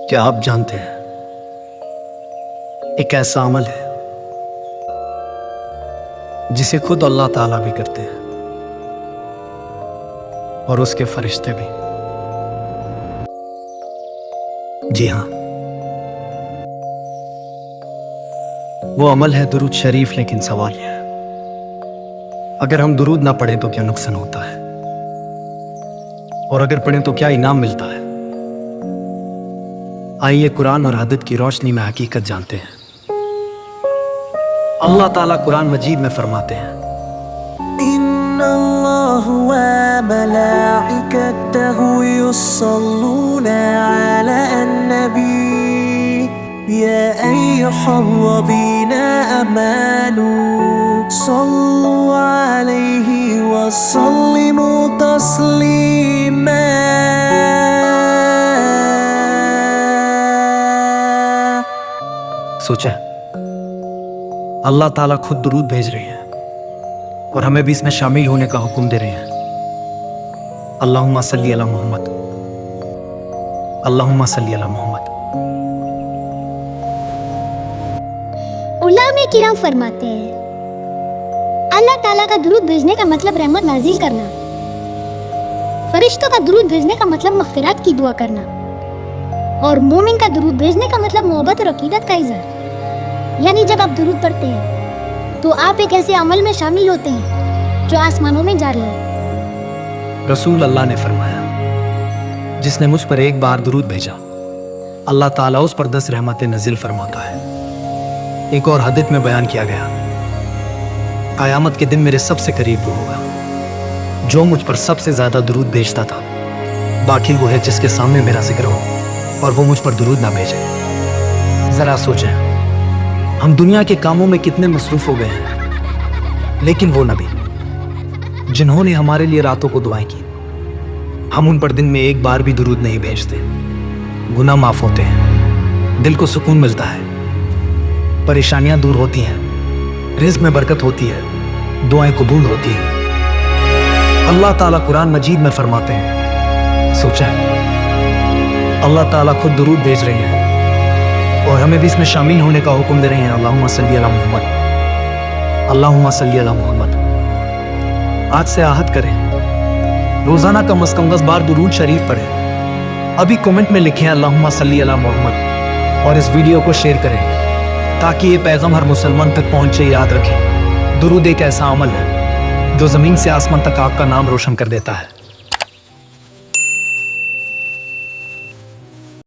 کیا آپ جانتے ہیں ایک ایسا عمل ہے جسے خود اللہ تعالیٰ بھی کرتے ہیں اور اس کے فرشتے بھی؟ جی ہاں، وہ عمل ہے درود شریف۔ لیکن سوال یہ ہے، اگر ہم درود نہ پڑھیں تو کیا نقصان ہوتا ہے؟ اور اگر پڑھیں تو کیا انعام ملتا ہے؟ آئیے قرآن اور حدیث کی روشنی میں حقیقت جانتے ہیں۔ اللہ تعالیٰ قرآن مجید میں فرماتے ہیں، إن الله وملائكته يصلون على النبي يا أيها الذين آمنوا صلوا عليه وسلموا تسليما۔ سوچیں، اللہ تعالیٰ خود درود بھیج رہے ہیں اور ہمیں بھی اس میں شامل ہونے کا حکم دے رہے ہیں۔ اللہم صلی علی محمد، اللہم صلی علی محمد۔ علماء کرام فرماتے ہیں اللہ تعالیٰ کا درود بھیجنے کا مطلب رحمت نازل کرنا، فرشتوں کا درود بھیجنے کا مطلب مغفرت کی دعا کرنا، اور مومن کا درود بھیجنے کا مطلب محبت اور عقیدت کا اظہار۔ یعنی جب آپ درود پڑھتے ہیں تو آپ ایک ایسے عمل میں شامل ہوتے ہیں جو آسمانوں میں جاری ہے۔ رسول اللہ نے فرمایا، جس نے مجھ پر ایک بار درود بھیجا اللہ تعالیٰ اس پر 10 رحمتیں نازل فرماتا ہے۔ ایک اور حدیث میں بیان کیا گیا، قیامت کے دن میرے سب سے قریب وہ ہوگا جو مجھ پر سب سے زیادہ درود بھیجتا تھا، باقی وہ ہے جس کے سامنے میرا ذکر ہو اور وہ مجھ پر درود نہ بھیجے۔ ذرا سوچیں، ہم دنیا کے کاموں میں کتنے مصروف ہو گئے ہیں، لیکن وہ نبی جنہوں نے ہمارے لیے راتوں کو دعائیں کی، ہم ان پر دن میں ایک بار بھی درود نہیں بھیجتے۔ گناہ معاف ہوتے ہیں، دل کو سکون ملتا ہے، پریشانیاں دور ہوتی ہیں، رزق میں برکت ہوتی ہے، دعائیں قبول ہوتی ہیں۔ اللہ تعالیٰ قرآن مجید میں فرماتے ہیں، سوچیں، اللہ تعالیٰ خود درود بھیج رہے ہیں اور ہمیں بھی اس میں شامل ہونے کا حکم دے رہے ہیں۔ اللہم صلی علی محمد، اللہم صلی علی محمد۔ آج سے عہد کریں، روزانہ کم از کم 10 بار درود شریف پڑھیں۔ ابھی کومنٹ میں لکھیں اللہم صلی علی محمد اور اس ویڈیو کو شیئر کریں تاکہ یہ پیغام ہر مسلمان تک پہنچے۔ یاد رکھیں، درود ایک ایسا عمل ہے جو زمین سے آسمان تک آپ کا نام روشن کر دیتا ہے۔